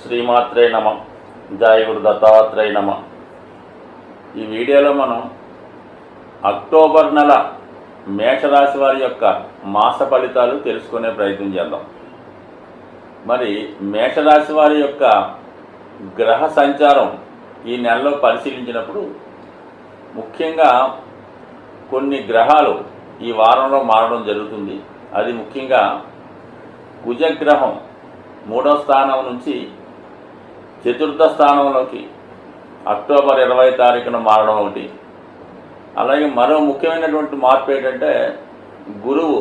శ్రీమాత్రే నమ. జయ గురు దత్తాత్రేయ నమ. ఈ వీడియోలో మనం అక్టోబర్ నెల మేషరాశి వారి యొక్క మాస ఫలితాలు తెలుసుకునే ప్రయత్నం చేద్దాం. మరి మేషరాశి వారి యొక్క గ్రహ సంచారం ఈ నెలలో పరిశీలించినప్పుడు ముఖ్యంగా కొన్ని గ్రహాలు ఈ వారంలో మారడం జరుగుతుంది. అది ముఖ్యంగా కుజగ్రహం 3వ స్థానం నుంచి 4వ స్థానంలోకి అక్టోబర్ 20వ తారీఖున మారడం ఒకటి. అలాగే మరో ముఖ్యమైనటువంటి మార్పు ఏంటంటే గురువు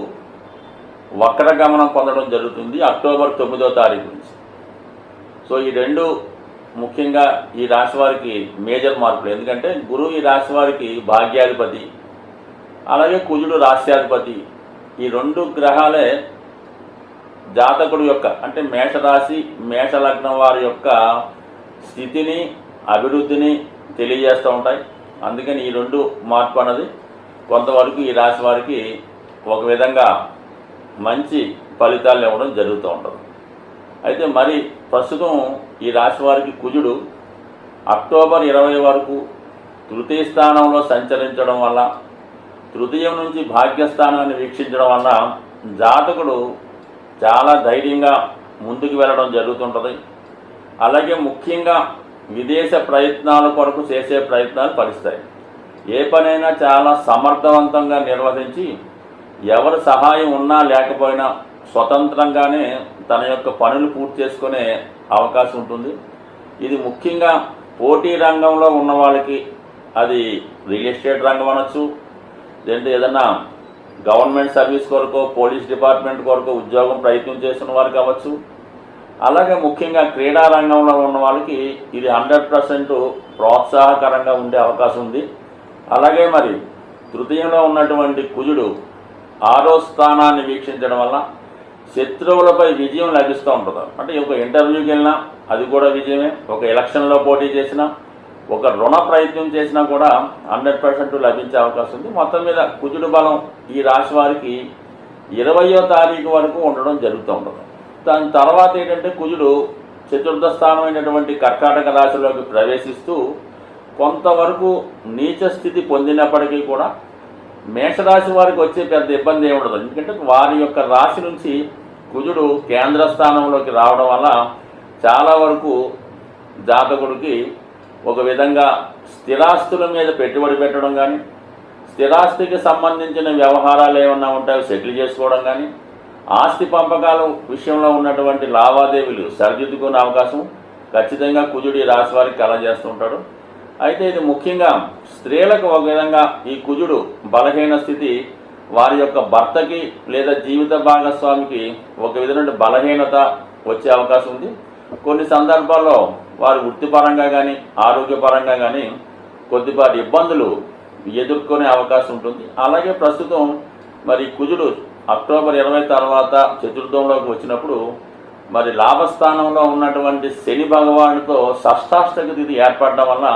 వక్రగమనం పొందడం జరుగుతుంది అక్టోబర్ 9వ తారీఖు నుంచి. సో ఈ రెండు ముఖ్యంగా ఈ రాశి వారికి మేజర్ మార్పులు. ఎందుకంటే గురువు ఈ రాశి వారికి భాగ్యాధిపతి, అలాగే కుజుడు రాశ్యాధిపతి. ఈ రెండు గ్రహాలే జాతకుడు యొక్క అంటే మేషరాశి మేషలగ్నం వారి యొక్క స్థితిని అభివృద్ధిని తెలియజేస్తూ ఉంటాయి. అందుకని ఈ రెండు మార్పు అన్నది కొంతవరకు ఈ రాశి వారికి ఒక విధంగా మంచి ఫలితాలను ఇవ్వడం జరుగుతూ ఉంటుంది. అయితే మరి ప్రస్తుతం ఈ రాశి వారికి కుజుడు అక్టోబర్ 20 వరకు తృతీయ స్థానంలో సంచరించడం వల్ల, తృతీయం నుంచి భాగ్యస్థానాన్ని వీక్షించడం వల్ల జాతకుడు చాలా ధైర్యంగా ముందుకు వెళ్ళడం జరుగుతుంటుంది. అలాగే ముఖ్యంగా విదేశ ప్రయత్నాల కొరకు చేసే ప్రయత్నాలు ఫలిస్తాయి. ఏ పనైనా చాలా సమర్థవంతంగా నిర్వహించి ఎవరి సహాయం ఉన్నా లేకపోయినా స్వతంత్రంగానే తన యొక్క పనులు పూర్తి చేసుకునే అవకాశం ఉంటుంది. ఇది ముఖ్యంగా పోటీ రంగంలో ఉన్న వాళ్ళకి, అది రియల్ ఎస్టేట్ రంగం అనొచ్చు, లేదంటే ఏదన్నా గవర్నమెంట్ సర్వీస్ కొరకు పోలీస్ డిపార్ట్మెంట్ కొరకు ఉద్యోగం ప్రయత్నం చేస్తున్న వారు కావచ్చు. అలాగే ముఖ్యంగా క్రీడా రంగంలో ఉన్న వాళ్ళకి ఇది 100% ప్రోత్సాహకరంగా ఉండే అవకాశం ఉంది. అలాగే మరి తృతీయంలో ఉన్నటువంటి కుజుడు 6వ స్థానాన్ని వీక్షించడం వల్ల శత్రువులపై విజయం లభిస్తూ ఉంటుంది. అంటే ఒక ఇంటర్వ్యూకి వెళ్ళినా అది కూడా విజయమే, ఒక ఎలక్షన్లో పోటీ చేసినా, ఒక రుణ ప్రయత్నం చేసినా కూడా 100% లభించే అవకాశం ఉంది. మొత్తం మీద కుజుడు బలం ఈ రాశి వారికి 20వ తారీఖు వరకు ఉండడం జరుగుతూ ఉంటుంది. దాని తర్వాత ఏంటంటే కుజుడు 4వ స్థానమైనటువంటి కర్కాటక రాశిలోకి ప్రవేశిస్తూ కొంతవరకు నీచ స్థితి పొందినప్పటికీ కూడా మేషరాశి వారికి వచ్చే పెద్ద ఇబ్బంది ఏమి ఉండదు. ఎందుకంటే వారి యొక్క రాశి నుంచి కుజుడు కేంద్ర స్థానంలోకి రావడం వల్ల చాలా వరకు జాతకుడికి ఒక విధంగా స్థిరాస్తుల మీద పెట్టుబడి పెట్టడం కానీ, స్థిరాస్తికి సంబంధించిన వ్యవహారాలు ఏమన్నా ఉంటాయో సెటిల్ చేసుకోవడం కానీ, ఆస్తి పంపకాల విషయంలో ఉన్నటువంటి లావాదేవీలు సరిదిద్దుకునే అవకాశం ఖచ్చితంగా కుజుడు ఈ రాశి వారికి కలగజేస్తూ ఉంటాడు. అయితే ఇది ముఖ్యంగా స్త్రీలకు ఒక విధంగా ఈ కుజుడు బలహీన స్థితి వారి యొక్క భర్తకి లేదా జీవిత భాగస్వామికి ఒక విధమైన బలహీనత వచ్చే అవకాశం ఉంది. కొన్ని సందర్భాల్లో వారు వృత్తిపరంగా కానీ ఆరోగ్యపరంగా కానీ కొద్దిపాటి ఇబ్బందులు ఎదుర్కొనే అవకాశం ఉంటుంది. అలాగే ప్రస్తుతం మరి కుజుడు అక్టోబర్ 20 తర్వాత చతుర్థంలోకి వచ్చినప్పుడు మరి లాభస్థానంలో ఉన్నటువంటి శని భగవానుడితో షష్టాష్టక స్థితి ఏర్పడడం వల్ల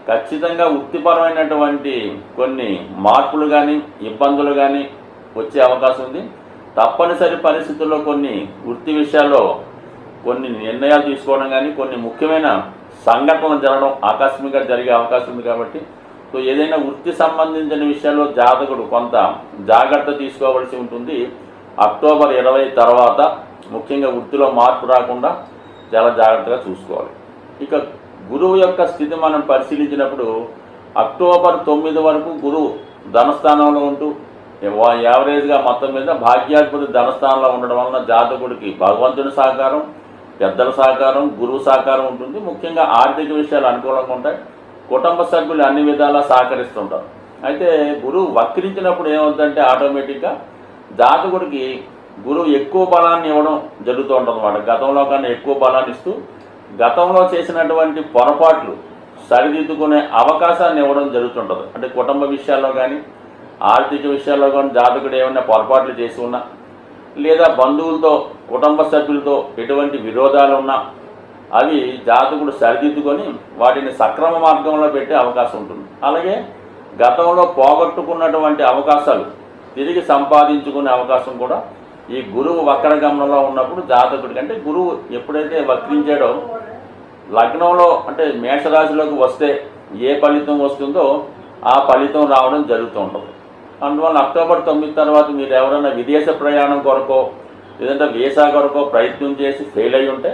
ఖచ్చితంగా వృత్తిపరమైనటువంటి కొన్ని మార్పులు కానీ ఇబ్బందులు కానీ వచ్చే అవకాశం ఉంది. తప్పనిసరి పరిస్థితుల్లో కొన్ని వృత్తి విషయాల్లో కొన్ని నిర్ణయాలు తీసుకోవడం కానీ, కొన్ని ముఖ్యమైన సంఘటనలు జరగడం ఆకస్మికంగా జరిగే అవకాశం ఉంది. కాబట్టి సో ఏదైనా వృత్తి సంబంధించిన విషయాల్లో జాతకుడు కొంత జాగ్రత్త తీసుకోవాల్సి ఉంటుంది. అక్టోబర్ 20 తర్వాత ముఖ్యంగా వృత్తిలో మార్పు రాకుండా చాలా జాగ్రత్తగా చూసుకోవాలి. ఇక గురువు యొక్క స్థితి మనం పరిశీలించినప్పుడు అక్టోబర్ 9 వరకు గురువు ధనస్థానంలో ఉంటూ యావరేజ్గా మొత్తం మీద భాగ్యాధిపతి ధనస్థానంలో ఉండడం వలన జాతకుడికి భగవంతుని సహకారం, పెద్దల సహకారం, గురువు సహకారం ఉంటుంది. ముఖ్యంగా ఆర్థిక విషయాలు అనుకూలంగా ఉంటాయి. కుటుంబ సభ్యులు అన్ని విధాలా సహకరిస్తుంటారు. అయితే గురువు వక్రించినప్పుడు ఏమవుతుందంటే ఆటోమేటిక్గా జాతకుడికి గురువు ఎక్కువ బలాన్ని ఇవ్వడం జరుగుతూ ఉంటుంది అన్నమాట. గతంలో కన్నా ఎక్కువ బలాన్ని ఇస్తూ గతంలో చేసినటువంటి పొరపాట్లు సరిదిద్దుకునే అవకాశాన్ని ఇవ్వడం జరుగుతుంటుంది. అంటే కుటుంబ విషయాల్లో కానీ ఆర్థిక విషయాల్లో కానీ జాతకుడు ఏమైనా పొరపాట్లు చేసి ఉన్నా, లేదా బంధువులతో కుటుంబ సభ్యులతో ఎటువంటి విరోధాలు ఉన్నా అవి జాతకుడు సరిదిద్దుకొని వాటిని సక్రమ మార్గంలో పెట్టే అవకాశం ఉంటుంది. అలాగే గతంలో పోగొట్టుకున్నటువంటి అవకాశాలు తిరిగి సంపాదించుకునే అవకాశం కూడా ఈ గురువు వక్ర గమనంలో ఉన్నప్పుడు జాతకుడికి, అంటే గురువు ఎప్పుడైతే వక్రించాడో లగ్నంలో అంటే మేషరాశిలోకి వస్తే ఏ ఫలితం వస్తుందో ఆ ఫలితం రావడం జరుగుతూ ఉంటుంది. అందువల్ల అక్టోబర్ 9 తర్వాత మీరు ఎవరైనా విదేశ ప్రయాణం కొరకో లేదంటే వీసా కొరకో ప్రయత్నం చేసి ఫెయిల్ అయి ఉంటే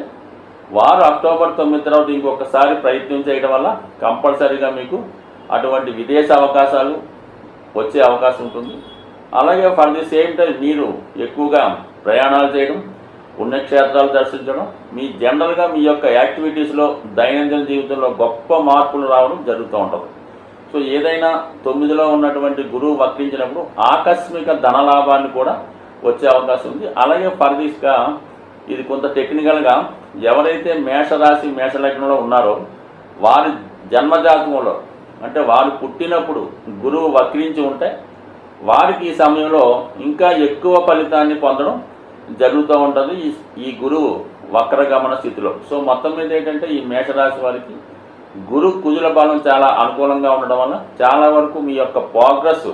వారు అక్టోబర్ 9 తర్వాత ఇంకొకసారి ప్రయత్నం చేయడం వల్ల కంపల్సరీగా మీకు అటువంటి విదేశ అవకాశాలు వచ్చే అవకాశం ఉంటుంది. అలాగే ఫర్ ది సేమ్ టైం మీరు ఎక్కువగా ప్రయాణాలు చేయడం, పుణ్యక్షేత్రాలు దర్శించడం, మీ జనరల్గా మీ యొక్క యాక్టివిటీస్లో దైనందిన జీవితంలో గొప్ప మార్పులు రావడం జరుగుతూ ఉంటుంది. సో ఏదైనా 9లో ఉన్నటువంటి గురువు వక్రించినప్పుడు ఆకస్మిక ధనలాభాన్ని కూడా వచ్చే అవకాశం ఉంది. అలాగే ఫర్దీస్గా ఇది కొంత టెక్నికల్గా ఎవరైతే మేషరాశి మేషలగ్నంలో ఉన్నారో వారి జన్మజాతకంలో అంటే వారు పుట్టినప్పుడు గురువు వక్రించి ఉంటే వారికి ఈ సమయంలో ఇంకా ఎక్కువ ఫలితాన్ని పొందడం జరుగుతూ ఉంటుంది ఈ గురువు వక్రగమన స్థితిలో. సో మొత్తం మీద ఏంటంటే ఈ మేషరాశి వారికి గురు కుజుల బలం చాలా అనుకూలంగా ఉండడం వల్ల చాలా వరకు మీ యొక్క ప్రోగ్రెస్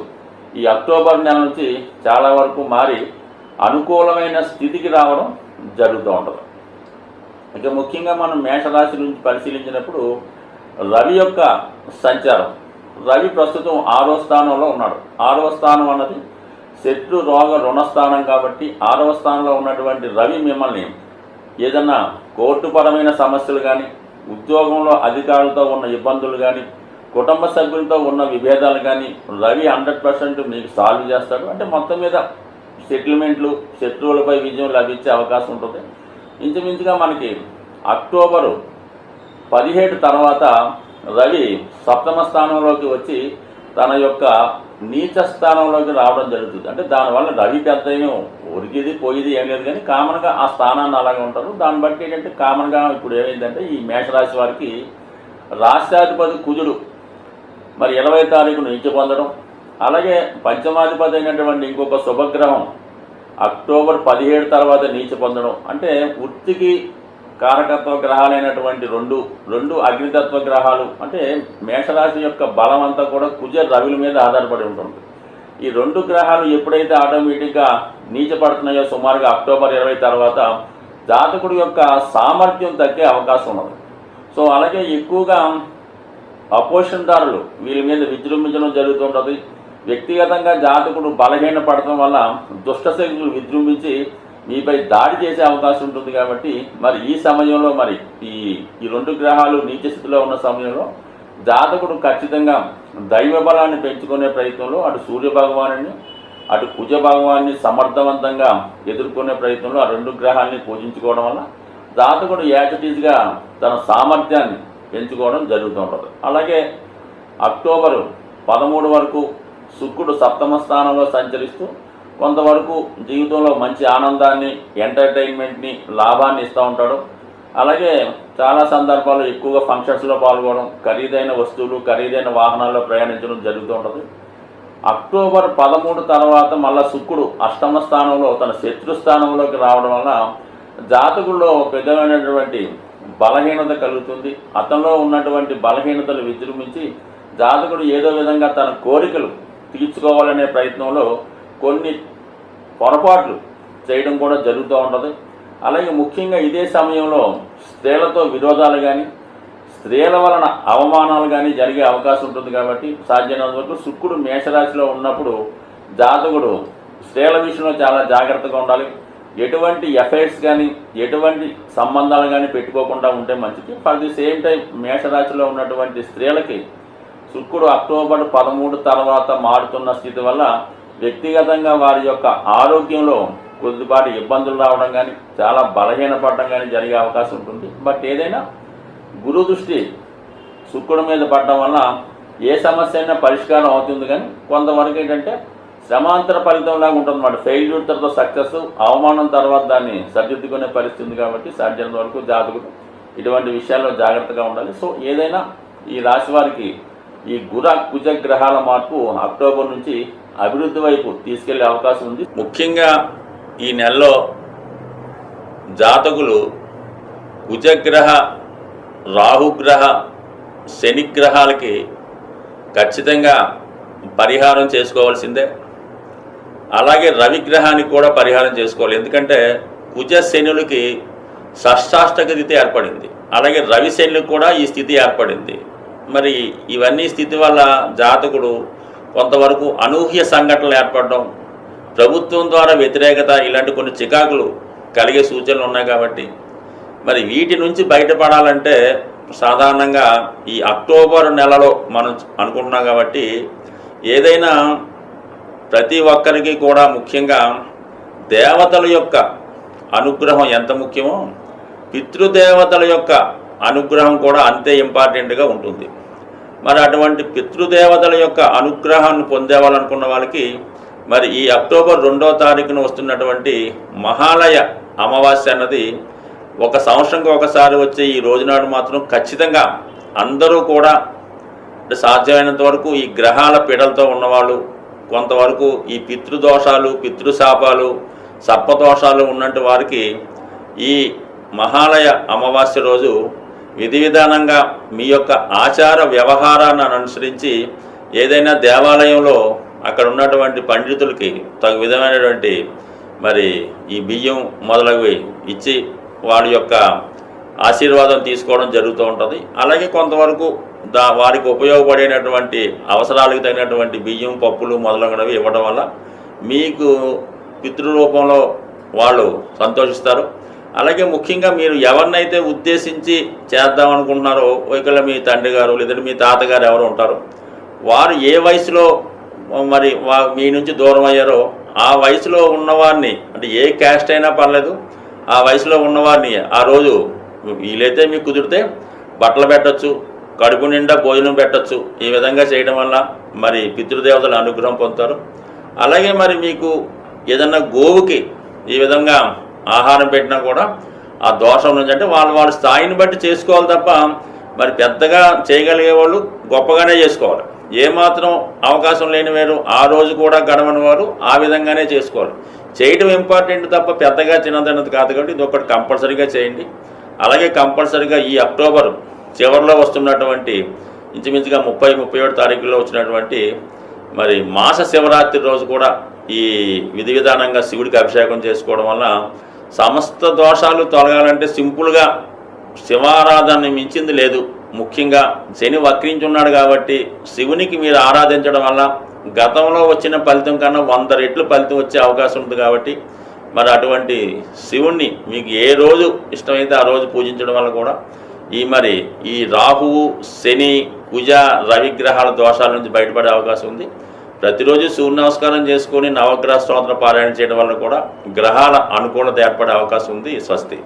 ఈ అక్టోబర్ నెల నుంచి చాలా వరకు మారి అనుకూలమైన స్థితికి రావడం జరుగుతూ ఉంటుంది. ఇక ముఖ్యంగా మనం మేషరాశి నుంచి పరిశీలించినప్పుడు రవి యొక్క సంచారం, రవి ప్రస్తుతం 6వ స్థానంలో ఉన్నాడు. 6వ స్థానం అన్నది శత్రు రోగ రుణస్థానం కాబట్టి 6వ స్థానంలో ఉన్నటువంటి రవి మిమ్మల్ని ఏదన్నా కోర్టుపరమైన సమస్యలు కానీ, ఉద్యోగంలో అధికారులతో ఉన్న ఇబ్బందులు కానీ, కుటుంబ సభ్యులతో ఉన్న విభేదాలు కానీ రవి 100% మీకు సాల్వ్ చేస్తాడు. అంటే మొత్తం మీద సెటిల్మెంట్లు, శత్రువులపై విజయం లభించే అవకాశం ఉంటుంది. ఇంచుమించుగా మనకి అక్టోబరు 17 తర్వాత రవి 7వ స్థానంలోకి వచ్చి తన యొక్క నీచ స్థానంలోకి రావడం జరుగుతుంది. అంటే దానివల్ల రవి పెద్ద ఏమో ఒరిగిది పోయిది ఏం లేదు, కానీ కామన్గా ఆ స్థానాన్ని అలాగే ఉంటారు. దాన్ని బట్టి ఏంటంటే కామన్గా ఇప్పుడు ఏమైందంటే ఈ మేషరాశి వారికి రాష్ట్రాధిపతి కుజుడు మరి 20వ తారీఖున నీచ పొందడం, అలాగే పంచమాధిపతి అయినటువంటి ఇంకొక శుభగ్రహం అక్టోబర్ 17 తర్వాత నీచ పొందడం. అంటే వృత్తికి కారకత్వ గ్రహాలైనటువంటి రెండు అగ్నితత్వ గ్రహాలు, అంటే మేషరాశి యొక్క బలం అంతా కూడా కుజ రవిల మీద ఆధారపడి ఉంటుంది. ఈ 2 గ్రహాలు ఎప్పుడైతే ఆటోమేటిక్గా నీచపడుతున్నాయో సుమారుగా అక్టోబర్ 20 తర్వాత జాతకుడి యొక్క సామర్థ్యం తగ్గే అవకాశం ఉన్నది. సో అలాగే ఎక్కువగా అపోషణదారులు వీళ్ళ మీద విజృంభించడం జరుగుతుంటుంది. వ్యక్తిగతంగా జాతకుడు బలహీన పడటం వల్ల దుష్టశక్తులు విజృంభించి మీపై దాడి చేసే అవకాశం ఉంటుంది. కాబట్టి మరి ఈ సమయంలో మరి ఈ 2 గ్రహాలు నీచ స్థితిలో ఉన్న సమయంలో జాతకుడు ఖచ్చితంగా దైవ బలాన్ని పెంచుకునే ప్రయత్నంలో అటు సూర్య భగవానుని అటు కుజ భగవాన్ని సమర్థవంతంగా ఎదుర్కొనే ప్రయత్నంలో ఆ 2 గ్రహాలని పూజించుకోవడం వల్ల జాతకుడు యాజిటీస్గా తన సామర్థ్యాన్ని పెంచుకోవడం జరుగుతూ ఉంటుంది. అలాగే అక్టోబరు 13 వరకు శుక్రుడు 7వ స్థానంలో సంచరిస్తూ కొంతవరకు జీవితంలో మంచి ఆనందాన్ని, ఎంటర్టైన్మెంట్ని, లాభాన్ని ఇస్తూ ఉంటాడు. అలాగే చాలా సందర్భాల్లో ఎక్కువగా ఫంక్షన్స్లో పాల్గొనడం, ఖరీదైన వస్తువులు, ఖరీదైన వాహనాల్లో ప్రయాణించడం జరుగుతూ ఉంటుంది. అక్టోబర్ 13 తర్వాత మళ్ళీ శుక్రుడు 8వ స్థానంలో తన శత్రు స్థానంలోకి రావడం వల్ల జాతకుల్లో ఒక విధమైనటువంటి బలహీనత కలుగుతుంది. అతనిలో ఉన్నటువంటి బలహీనతలు విజృంభించి జాతకుడు ఏదో విధంగా తన కోరికలు తీర్చుకోవాలనే ప్రయత్నంలో కొన్ని పొరపాట్లు చేయడం కూడా జరుగుతూ ఉంటుంది. అలాగే ముఖ్యంగా ఇదే సమయంలో స్త్రీలతో విరోధాలు కానీ, స్త్రీల వలన అవమానాలు కానీ జరిగే అవకాశం ఉంటుంది. కాబట్టి సాధ్యమైనంత వరకు శుక్రుడు మేషరాశిలో ఉన్నప్పుడు జాతకుడు స్త్రీల విషయంలో చాలా జాగ్రత్తగా ఉండాలి. ఎటువంటి ఎఫైర్స్ కానీ, ఎటువంటి సంబంధాలు కానీ పెట్టుకోకుండా ఉంటే మంచిది. ఫర్ ది సేమ్ టైం మేషరాశిలో ఉన్నటువంటి స్త్రీలకి శుక్రుడు అక్టోబర్ 13 తర్వాత మారుతున్న స్థితి వల్ల వ్యక్తిగతంగా వారి యొక్క ఆరోగ్యంలో కొద్దిపాటి ఇబ్బందులు రావడం కానీ, చాలా బలహీనపడడం కానీ జరిగే అవకాశం ఉంటుంది. బట్ ఏదైనా గురు దృష్టి శుక్రుడి మీద పడడం వల్ల ఏ సమస్య అయినా పరిష్కారం అవుతుంది. కానీ కొంతవరకు ఏంటంటే శ్రమాంతర ఫలితంలాగా ఉంటుంది అన్నమాట. ఫెయిల్యూర్ తర్వాత సక్సెస్, అవమానం తర్వాత దాన్ని సరిదిద్దుకునే పరిస్థితి ఉంది. కాబట్టి సాధ్యమైనంత వరకు జాతకుడు ఇటువంటి విషయాల్లో జాగ్రత్తగా ఉండాలి. సో ఏదైనా ఈ రాశి వారికి ఈ కుజ గ్రహాల మార్పు అక్టోబర్ నుంచి అభివృద్ధి వైపు తీసుకెళ్లే అవకాశం ఉంది. ముఖ్యంగా ఈ నెలలో జాతకులు కుజగ్రహ, రాహుగ్రహ, శనిగ్రహాలకి ఖచ్చితంగా పరిహారం చేసుకోవాల్సిందే. అలాగే రవిగ్రహానికి కూడా పరిహారం చేసుకోవాలి. ఎందుకంటే కుజ శనులకి షష్టాష్టక స్థితి ఏర్పడింది, అలాగే రవి శనులకు కూడా ఈ స్థితి ఏర్పడింది. మరి ఇవన్నీ స్థితి వల్ల జాతకుడు కొంతవరకు అనూహ్య సంఘటనలు ఏర్పడడం, ప్రభుత్వం ద్వారా వ్యతిరేకత, ఇలాంటి కొన్ని చికాకులు కలిగే సూచనలు ఉన్నాయి. కాబట్టి మరి వీటి నుంచి బయటపడాలంటే సాధారణంగా ఈ అక్టోబర్ నెలలో మనం అనుకుంటున్నాం. కాబట్టి ఏదైనా ప్రతి ఒక్కరికి కూడా ముఖ్యంగా దేవతల యొక్క అనుగ్రహం ఎంత ముఖ్యమో పితృదేవతల యొక్క అనుగ్రహం కూడా అంతే ఇంపార్టెంట్గా ఉంటుంది. మరి అటువంటి పితృదేవతల యొక్క అనుగ్రహాన్ని పొందేవాలనుకున్న వాళ్ళకి మరి ఈ అక్టోబర్ 2వ తారీఖున వస్తున్నటువంటి మహాలయ అమావాస్య అన్నది ఒక సంవత్సరంకి ఒకసారి వచ్చే ఈ రోజునాడు మాత్రం ఖచ్చితంగా అందరూ కూడా సాధ్యమైనంత వరకు ఈ గ్రహాల పీడలతో ఉన్నవాళ్ళు, కొంతవరకు ఈ పితృదోషాలు, పితృశాపాలు, సర్పదోషాలు ఉన్నట్టు వారికి ఈ మహాలయ అమావాస్య రోజు విధి విధానంగా మీ యొక్క ఆచార వ్యవహారాన్ని అనుసరించి ఏదైనా దేవాలయంలో అక్కడ ఉన్నటువంటి పండితులకి తగు విధమైనటువంటి మరి ఈ బియ్యం మొదలగువి ఇచ్చి వాళ్ళ యొక్క ఆశీర్వాదం తీసుకోవడం జరుగుతూ ఉంటుంది. అలాగే కొంతవరకు వారికి ఉపయోగపడేటటువంటి అవసరాలకు తగినటువంటి బియ్యం, పప్పులు మొదలగునవి ఇవ్వడం వల్ల మీకు పితృరూపంలో వాళ్ళు సంతోషిస్తారు. అలాగే ముఖ్యంగా మీరు ఎవరినైతే ఉద్దేశించి చేద్దాం అనుకుంటున్నారో, ఒకవేళ మీ తండ్రి గారు లేదంటే మీ తాతగారు ఎవరు ఉంటారో వారు ఏ వయసులో మరి మీ నుంచి దూరం అయ్యారో ఆ వయసులో ఉన్నవారిని, అంటే ఏ క్యాస్ట్ అయినా పర్లేదు, ఆ వయసులో ఉన్నవారిని ఆ రోజు వీలైతే మీకు కుదిరితే బట్టలు పెట్టచ్చు, కడుపు నిండా భోజనం పెట్టచ్చు. ఈ విధంగా చేయడం వల్ల మరి పితృదేవతల అనుగ్రహం పొందుతారు. అలాగే మరి మీకు ఏదన్నా గోవుకి ఈ విధంగా ఆహారం పెట్టినా కూడా ఆ దోషం నుంచి, అంటే వాళ్ళ స్థాయిని బట్టి చేసుకోవాలి తప్ప మరి పెద్దగా చేయగలిగే వాళ్ళు గొప్పగానే చేసుకోవాలి. ఏమాత్రం అవకాశం లేని వారు ఆ రోజు కూడా గడవని వారు ఆ విధంగానే చేసుకోవాలి. చేయడం ఇంపార్టెంట్ తప్ప పెద్దగా చిన్నదన్నది కాదు. కాబట్టి ఇది ఒకటి కంపల్సరీగా చేయండి. అలాగే కంపల్సరీగా ఈ అక్టోబర్ చివరిలో వస్తున్నటువంటి ఇంచుమించుగా 30-31 తారీఖుల్లో వచ్చినటువంటి మరి మాస శివరాత్రి రోజు కూడా ఈ విధి విధానంగా శివుడికి అభిషేకం చేసుకోవడం వల్ల సమస్త దోషాలు తొలగాలంటే సింపుల్గా శివారాధనని మించింది లేదు. ముఖ్యంగా శని వక్రించున్నాడు కాబట్టి శివునికి మీరు ఆరాధించడం వల్ల గతంలో వచ్చిన ఫలితం కన్నా 100 రెట్లు ఫలితం వచ్చే అవకాశం ఉంది. కాబట్టి మరి అటువంటి శివుణ్ణి మీకు ఏ రోజు ఇష్టమైతే ఆ రోజు పూజించడం వల్ల కూడా ఈ రాహువు, శని, కుజ, రవిగ్రహాల దోషాల నుంచి బయటపడే అవకాశం ఉంది. ప్రతిరోజు సూర్య నమస్కారం చేసుకొని నవగ్రహ స్తోత్ర పారాయణ చేయడం వల్ల కూడా గ్రహాల అనుకూలత ఏర్పడే అవకాశం ఉంది. స్వస్తి.